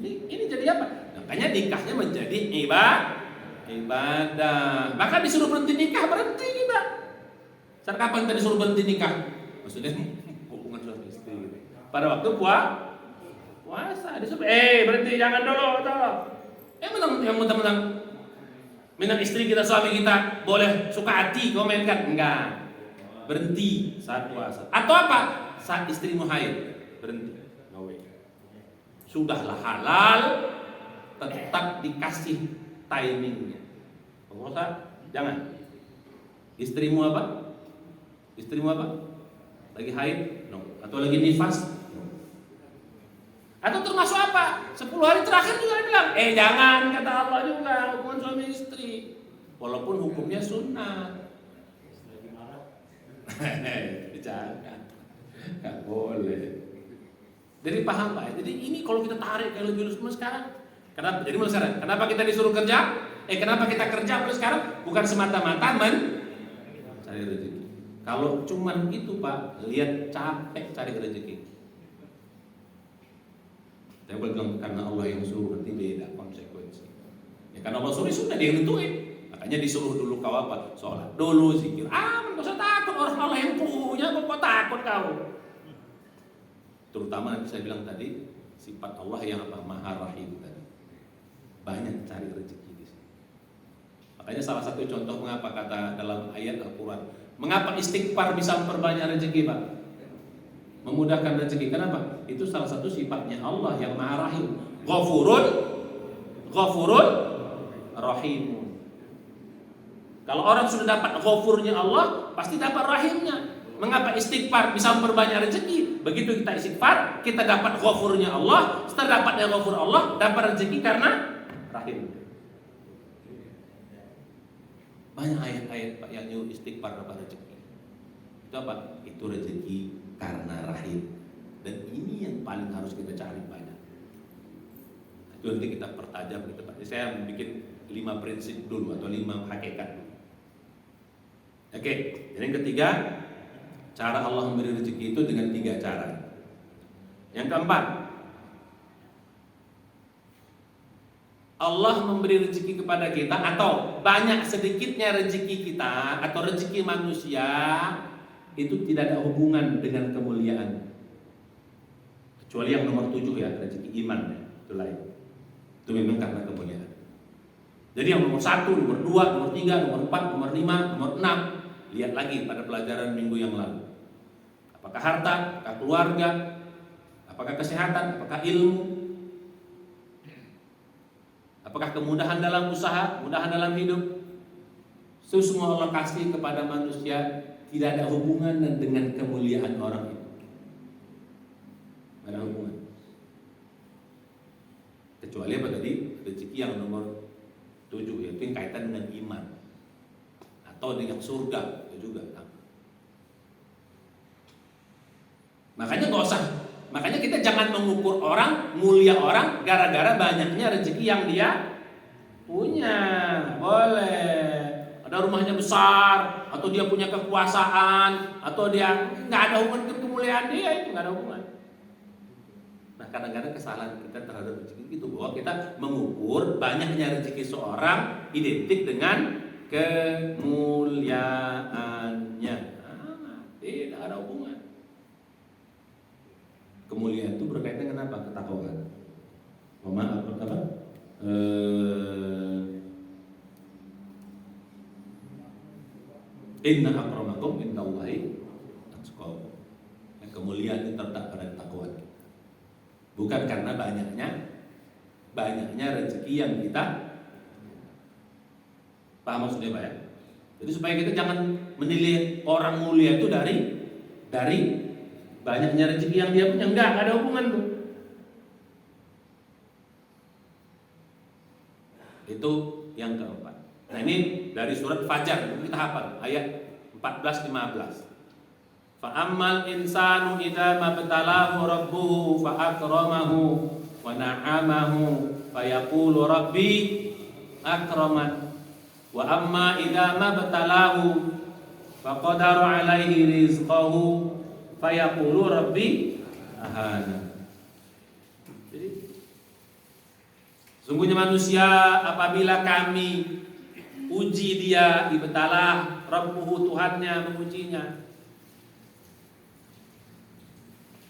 Ini jadi apa? Makanya nikahnya menjadi ibadah. Maka disuruh berhenti nikah, berhenti kita. Saat kapan kita disuruh berhenti nikah? Maksudnya hubungan suami istri. Pada waktu puasa disuruh berhenti, jangan dulu. Yang mentang Dengan istri kita, suami kita boleh suka hati komenkan? Enggak. Berhenti saat puasa. Atau apa? Saat istrimu haid, berhenti. No way. Sudahlah halal, tetap dikasih timingnya. Penguasa, jangan. Istrimu apa? Istrimu apa? Lagi haid? No. Atau lagi nifas? No. Atau termasuk apa? 10 hari terakhir juga bilang, jangan, kata Allah juga, hubungan suami istri. Walaupun hukumnya sunnah. Jangan. Nggak boleh. Jadi paham Pak? Jadi ini kalau kita tarik kayak lebih lulus sekarang. Kenapa? Jadi mulai sekarang, kenapa kita disuruh kerja? Kenapa kita kerja mulai sekarang? Bukan semata-mata cari rezeki. Kalau cuman itu Pak, lihat capek cari rezeki. Saya bilang karena Allah yang suruh, nanti beda konsekuensi. Ya karena Allah suruh sudah dia yang nentuin. Makanya disuruh dulu kau apa? Sholat dulu, zikir. Gak usah takut, orang Allah yang punya, kok takut kau? Terutama nanti saya bilang tadi, sifat Allah yang apa? Maha Rahim tadi. Banyak cari rezeki di sini. Makanya salah satu contoh mengapa kata dalam ayat Al-Quran, mengapa istighfar bisa memperbanyak rezeki Pak? Memudahkan rezeki. Kenapa? Itu salah satu sifatnya Allah yang Maha Rahim. Ghafurun Rahim. Kalau orang sudah dapat ghafurnya Allah, pasti dapat rahimnya. Mengapa istighfar bisa memperbanyak rezeki? Begitu kita istighfar, kita dapat ghafurnya Allah. Setelah dapat ghafur Allah, dapat rezeki karena rahim. Banyak ayat-ayat Pak yang nyuruh istighfar dapat rezeki. Itu apa? Itu rezeki karena rahim. Dan ini yang paling harus kita cari banyak. Itu nanti kita pertajam gitu Pak. Saya bikin 5 prinsip dulu atau 5 hakikat dulu. Oke, jadi yang ketiga, cara Allah memberi rezeki itu dengan 3 cara. Yang keempat, Allah memberi rezeki kepada kita atau banyak sedikitnya rezeki kita atau rezeki manusia itu tidak ada hubungan dengan kemuliaan. Kecuali yang nomor 7 ya, rezeki iman ya, itu lain. Itu memang karena kemuliaan. Jadi yang nomor 1, nomor 2, nomor 3, nomor 4, nomor 5, nomor 6, lihat lagi pada pelajaran minggu yang lalu. Apakah harta, apakah keluarga, apakah kesehatan, apakah ilmu, apakah kemudahan dalam usaha, kemudahan dalam hidup. Itu semua Allah kasih kepada manusia, tidak ada hubungan dengan kemuliaan orang itu. Tidak ada hubungan. Kecuali apa tadi? Rezeki yang nomor 7, yaitu yang kaitan dengan iman atau dengan surga, itu juga. Makanya kita jangan mengukur orang, mulia orang gara-gara banyaknya rezeki yang dia punya. Boleh ada rumahnya besar, atau dia punya kekuasaan, atau dia nggak ada hubungan dengan kemuliaan dia, itu nggak ada hubungan. Nah kadang-kadang kesalahan kita terhadap rezeki itu bahwa kita mengukur banyaknya rezeki seorang identik dengan kemuliaannya. Tidak ada hubungan. Kemuliaan itu berkaitan dengan apa? Ketakwaan. Apa? Inna akramakum indallahi atqakum. Kemuliaan itu terletak pada takwa. Bukan karena banyaknya rezeki yang kita. Paham maksudnya Pak ya? Jadi supaya kita jangan menilai orang mulia itu dari banyaknya rezeki yang dia punya. Enggak ada hubungan tuh. Itu yang keempat. Nah ini dari surat Fajar, kita hafal ayat 14-15. Fa'ammal insanu idza mabtalahu rabbuhu fa'akramahu wa na'amahu fayaqulu rabbi akraman. Wa amma idza mabtalahu faqadara alaihi rizqahu fayaqulu rabbi ahana. Jadi sungguhnya manusia apabila kami uji dia, ibtalah rabbuhu, Tuhannya mengujinya,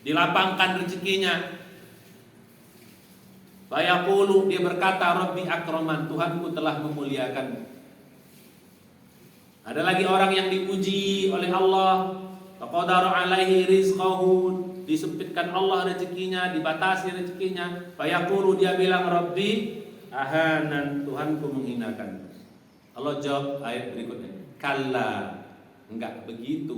dilapangkan rezekinya, fayaqulu, dia berkata rabbi akraman, Tuhanku telah memuliakan. Ada lagi orang yang diuji oleh Allah, faqadara alaihi rizqahu, disempitkan Allah rezekinya, dibatasi rezekinya. Fayaqulu, dia bilang, Rabbi ahanan, Tuhanku menghinakan. Allah jawab ayat berikutnya, kalla, enggak begitu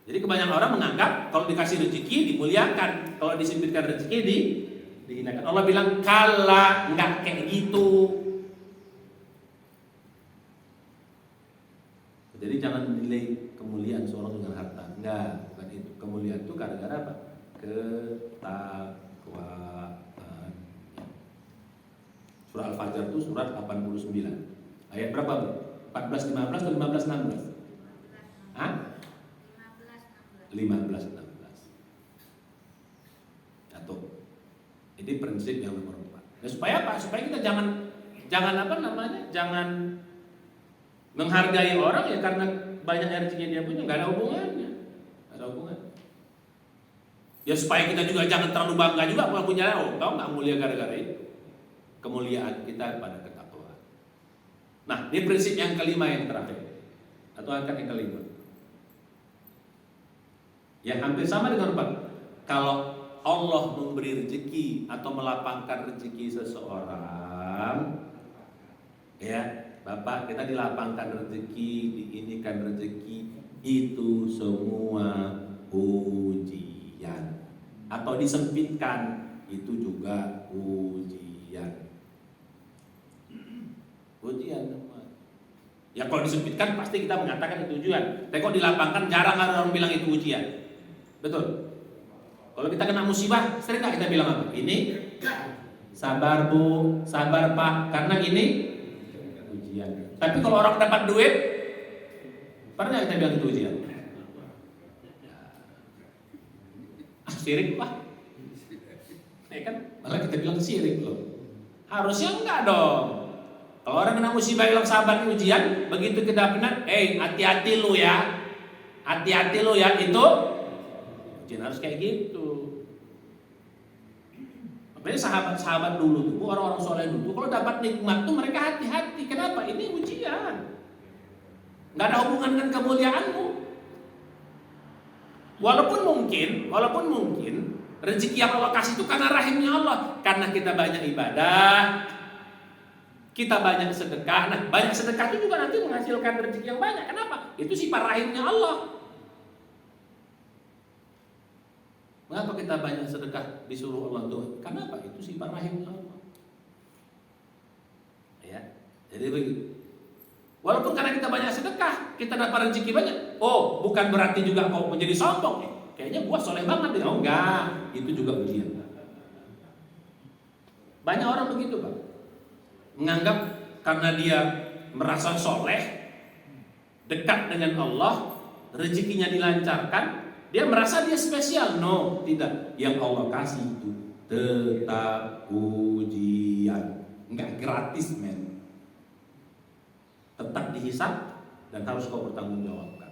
Jadi kebanyakan orang menganggap kalau dikasih rezeki dimuliakan, kalau disempitkan rezeki dihinakan. Allah bilang kalla, enggak kayak gitu. Jadi jangan menilai kemuliaan seorang dengan harta. Enggak, bukan itu. Kemuliaan itu gara-gara apa? Ketakwaan. Surah Al-Fajr itu surat 89. Ayat berapa, Bu? 14, 15 atau 15, 16? Hah? 15, 16. Jatuh. Ini prinsip yang nomor 4. Nah, supaya apa? Supaya kita jangan Jangan menghargai orang ya karena banyak rezekinya dia punya, nggak ada hubungannya. Ya supaya kita juga jangan terlalu bangga juga kalau punya, kau nggak mulia gara-gara itu. Kemuliaan kita pada ketakwaan. Nah, ini prinsip yang kelima yang terakhir, atau angkat yang kelima. Yang hampir sama dengan Pak. Kalau Allah memberi rezeki atau melapangkan rezeki seseorang, ya Bapak, kita dilapangkan rezeki, diinikan rezeki, itu semua ujian. Atau disempitkan, itu juga ujian. Ya kalau disempitkan pasti kita mengatakan itu ujian. Tapi kalau dilapangkan jarang ada orang bilang itu ujian. Betul. Kalau kita kena musibah, sering nggak kita bilang apa? Ini sabar Bu, sabar Pak, karena ini ujian. Tapi kalau orang dapat duit, pernah kita bilang itu ujian? Sirik Pak. Ya kan, malah kita bilang sirik loh. Harusnya enggak dong. Kalau orang kena musibah bilang sabar ini ujian, begitu kita kena, hati-hati lu ya. Hati-hati lu ya, itu ujian, harus kayak gitu. Makanya sahabat-sahabat dulu tuh, orang-orang soleh dulu, kalau dapat nikmat tuh mereka hati-hati. Kenapa? Ini ujian. Nggak ada hubungan dengan kemuliaanmu. Walaupun mungkin rezeki yang Allah kasih itu karena rahimnya Allah, karena kita banyak ibadah, kita banyak sedekah. Nah, banyak sedekah itu juga nanti menghasilkan rezeki yang banyak. Kenapa? Itu sifat rahimnya Allah. Mengapa kita banyak sedekah disuruh Allah tuh? Kenapa? Itu sifat rahimnya Allah. Ya, jadi begitu. Walaupun karena kita banyak sedekah, kita dapat rezeki banyak. Oh, bukan berarti juga kau menjadi sombong. Kayaknya gua soleh banget. Oh enggak, itu juga ujian. Banyak orang begitu, Pak. Menganggap karena dia merasa soleh, dekat dengan Allah, rezekinya dilancarkan, dia merasa dia spesial. No, tidak. Yang Allah kasih itu tetap ujian. Enggak gratis, men. Tetap dihisab dan harus kau bertanggungjawabkan.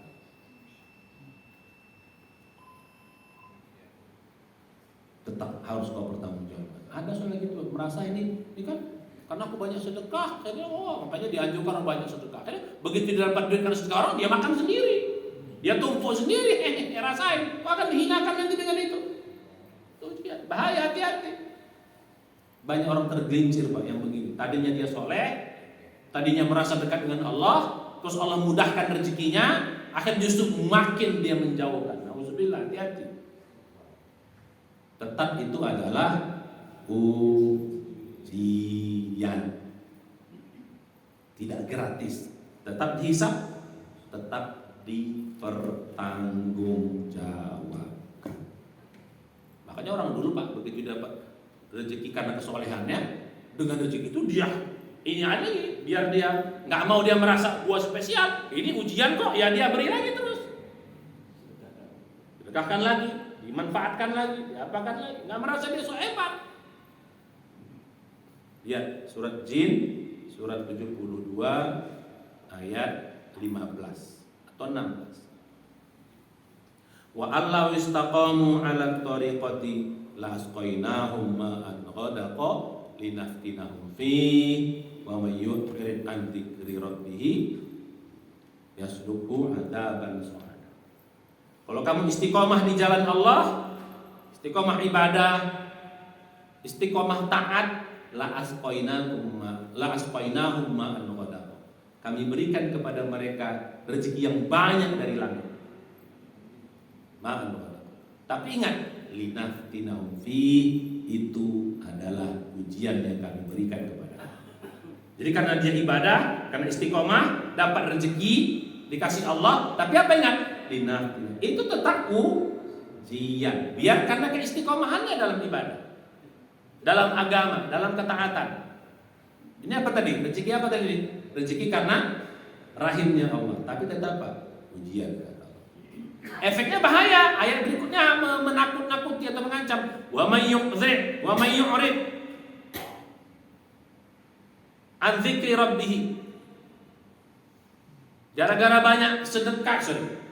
Tetap harus kau bertanggungjawabkan. Ada soalnya gitu, merasa ini kan karena aku banyak sedekah, makanya dianjurkan orang banyak sedekah. Begitu dia dapat duit karena sedekah orang, dia makan sendiri, dia tumpuk sendiri, rasain, kau akan dihinakan nanti dengan itu. Tuh, bahaya, hati-hati. Banyak orang tergelincir Pak yang begini. Tadinya dia soleh, tadinya merasa dekat dengan Allah, terus Allah mudahkan rezekinya, akhirnya justru makin dia menjauhkan. Nauzubillah, hati-hati. Tetap itu adalah ujian, tidak gratis, tetap dihisab, tetap dipertanggungjawabkan. Makanya orang dulu Pak, begitu dapat rezeki karena kesolehannya, dengan rezeki itu dia ini aja nih, biar dia nggak mau dia merasa gua spesial, ini ujian kok, ya dia beri lagi terus, sedekahkan lagi, dimanfaatkan lagi, diapakan lagi, nggak merasa dia so hebat. Lihat surat Jin, surat 72 ayat 15 atau 16. Wa allau istaqamu 'ala tariqati la asqainahum ma'an ghadaqa linaftinahum fi. wa may yu'rid an dzikri rabbih yasluku adzaban su'ada. Kalau kamu istiqomah di jalan Allah, istiqomah ibadah, istiqomah taat, la asqainahum ma'an ghadaq. Kami berikan kepada mereka rezeki yang banyak dari langit. Ma'an ghadaq. Tapi ingat, linaftinahum fi, itu adalah ujian yang kami berikan kepada. Jadi karena dia ibadah, karena istiqomah, dapat rezeki, dikasih Allah, tapi apa ingat? Linaftinahum. Itu tetap ujian. Biar karena keistiqomahannya dalam ibadah, dalam agama, dalam ketaatan. Ini apa tadi? Rezeki apa tadi? Rezeki karena rahimnya Allah, tapi tetap apa? Ujian. Efeknya bahaya. Ayat berikutnya menakut-nakuti atau mengancam. Wa may yu'rid an dzikri rabbih. Gara-gara banyak sedekah,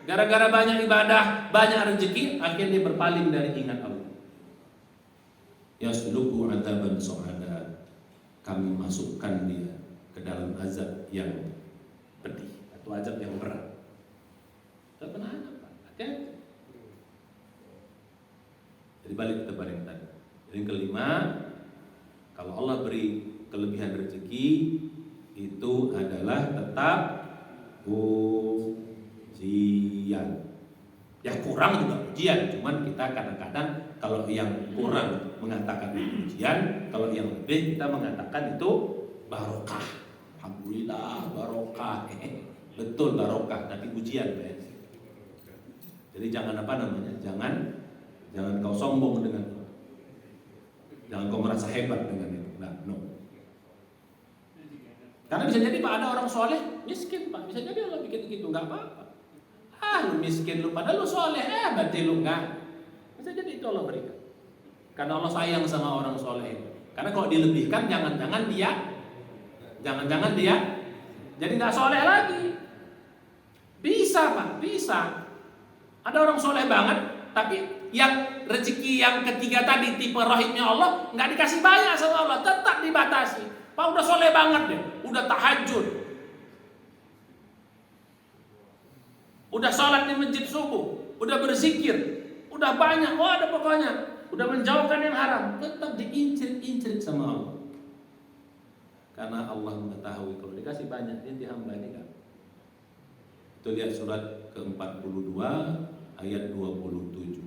gara-gara banyak ibadah, banyak rezeki, akhirnya dia berpaling dari ingat Allah. Yasluku adzaban su'ada. Kami masukkan dia ke dalam azab yang pedih atau azab yang berat. Tak pernah apa? Hati-hati. Jadi balik kepada yang tadi. Jadi yang kelima, kalau Allah beri kelebihan rezeki, itu adalah tetap ujian. Ya kurang juga ujian, cuman kita kadang-kadang kalau yang kurang mengatakan itu ujian, kalau yang lebih kita mengatakan itu barokah. Alhamdulillah barokah. Betul barokah, tapi ujian, ya. Jadi jangan jangan kau sombong dengan itu. Jangan kau merasa hebat dengan itu. Nah, no. Karena bisa jadi Pak, ada orang soleh miskin Pak, bisa jadi Allah bikin gitu, nggak apa-apa. Lu miskin lu, padahal lu soleh, berarti lu nggak. Bisa jadi itu Allah berikan. Karena Allah sayang sama orang soleh itu. Karena kalau dilebihkan, jangan-jangan dia jadi nggak soleh lagi. Bisa Pak, bisa. Ada orang soleh banget, tapi yang rezeki yang ketiga tadi tipe rahimnya Allah nggak dikasih banyak sama Allah, tetap dibatasi. Pak udah soleh banget deh, udah tahajud, udah sholat di masjid subuh, udah berzikir, udah banyak, ada pokoknya, udah menjauhkan yang haram, tetap diincir-incir sama Allah. Karena Allah mengetahui kalau dikasih banyak dia hamba ini kan. Itu lihat surat ke-42 ayat 27.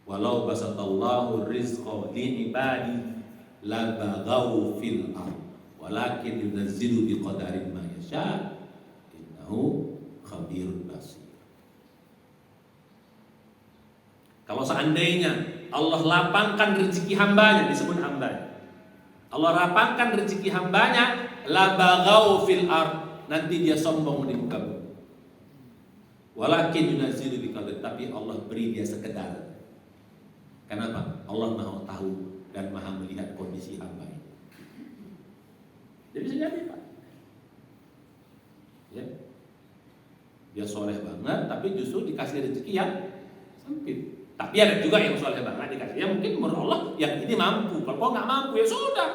Walau basatallahu rizqa li ibadi la baghaw fil ard walakin yunazzilu biqadarin ma yasha innahu khabirun basir. Kalau seandainya Allah lapangkan rezeki hambanya, disebut hambanya, Allah lapangkan rezeki hambanya, la baghaw fil ard, nanti dia sombong di muka bumi. Walakin yunazzilu biqadar, tapi Allah beri dia sekedar. Kenapa? Allah Maha tahu dan Maha melihat kondisi hamba ini. Jadi bisa jadi Pak. Ya. Dia soleh banget, tapi justru dikasih rezeki yang sempit. Tapi ada juga yang soleh banget dikasih, ya mungkin menurut Allah yang ini mampu. Kalau kau nggak mampu ya sudah,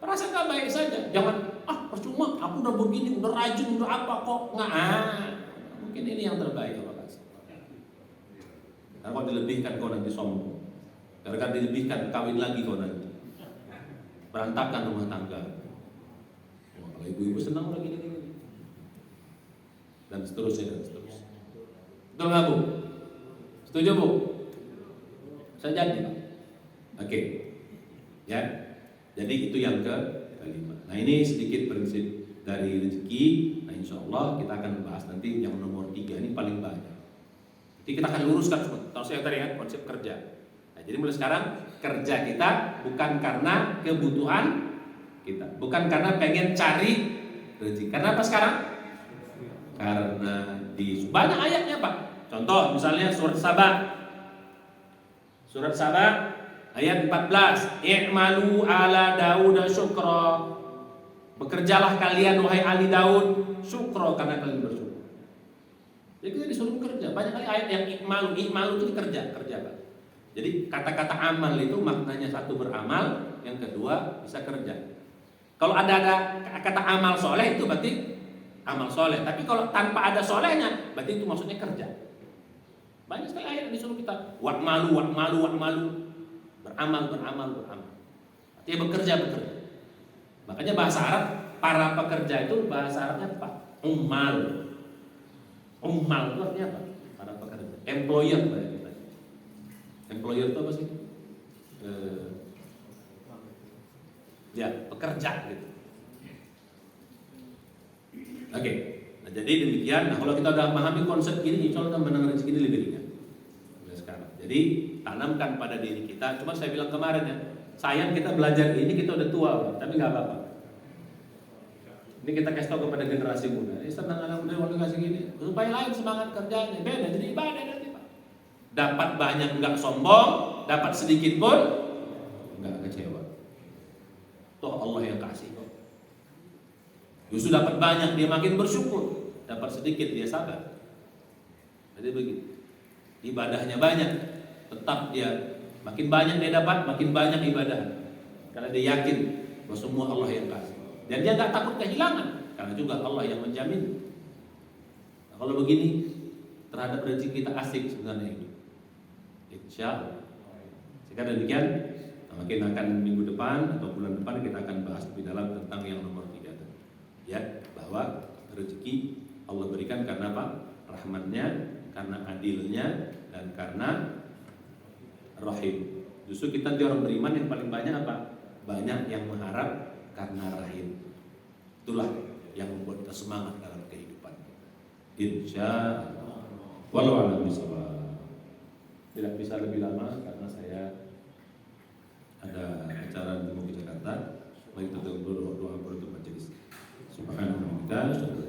rasakan baik saja. Jangan percuma, aku udah begini, udah rajin, udah apa kok nggak. Mungkin ini yang terbaik Allah kasih. Karena kalau dilebihkan kau nanti sombong. Karena dilebihkan kawin lagi kau nanti. Berantakan rumah tangga. Kalau ibu-ibu senang lagi ini. Dan seterusnya. Betul nggak Bu? Setuju Bu? Saya jadi Pak. Oke. Ya. Jadi itu yang kelima. Nah ini sedikit prinsip dari rezeki. Nah insya Allah kita akan bahas nanti yang nomor 3 ini paling banyak. Jadi kita akan luruskan tahu saya tadi kan konsep kerja. Nah, jadi mulai sekarang kerja kita bukan karena kebutuhan kita, bukan karena pengen cari rezeki. Karena apa sekarang? Karena di banyak ayatnya Pak. Contoh misalnya surat Saba ayat 14, i'malu ala Daud syukra. Bekerjalah kalian wahai ahli Daud syukra, karena kalian bersyukur. Jadi kita disuruh kerja. Banyak kali ayat yang i'malu itu kerja Pak. Jadi kata-kata amal itu maknanya satu beramal, yang kedua bisa kerja. Kalau ada kata amal soleh itu berarti amal soleh. Tapi kalau tanpa ada solehnya, berarti itu maksudnya kerja. Banyak sekali ayat yang disuruh kita wa'malu, beramal. Artinya bekerja. Makanya bahasa Arab, para pekerja itu bahasa Arabnya apa? Ummal itu artinya apa? Para pekerja. Employer itu apa sih? Ya, pekerja gitu. Oke. Nah, jadi demikian. Nah, kalau kita udah memahami konsep ini, insya Allah kita menang rezeki ini lebih ringan. Sekarang. Jadi tanamkan pada diri kita. Cuma saya bilang kemarin ya, sayang kita belajar ini kita udah tua, tapi nggak apa-apa. Ini kita kasih tahu kepada generasi muda. Ini senang anak muda waktu kasih gini, supaya lain semangat kerjanya. Beda jadi ibadah nanti Pak. Dapat banyak nggak sombong, dapat sedikit pun nggak kecewa. Toh Allah yang kasih kok. Justru dapat banyak dia makin bersyukur, dapat sedikit dia sabar. Jadi begitu. Ibadahnya banyak, tetap dia makin banyak dia dapat, makin banyak ibadah. Karena dia yakin bahwa semua Allah yang kasih. Dan dia nggak takut kehilangan, karena juga Allah yang menjamin. Nah, kalau begini terhadap rezeki kita asik sebenarnya hidup. Insya Allah. Sekarang demikian. Mungkin akan minggu depan atau bulan depan kita akan bahas lebih dalam tentang yang nomor 3 tadi. Ya, bahwa rezeki Allah berikan karena apa? Rahmatnya, karena adilnya, dan karena rahim. Justru kita di orang beriman yang paling banyak apa? Banyak yang mengharap karena rahim. Itulah yang membuat kita semangat dalam kehidupan. Insya Allah. Wallahu a'lam bishawab. Tidak bisa lebih lama karena saya ada acara di Jakarta. Baik, betul doa penutup majelis. Subhanallah.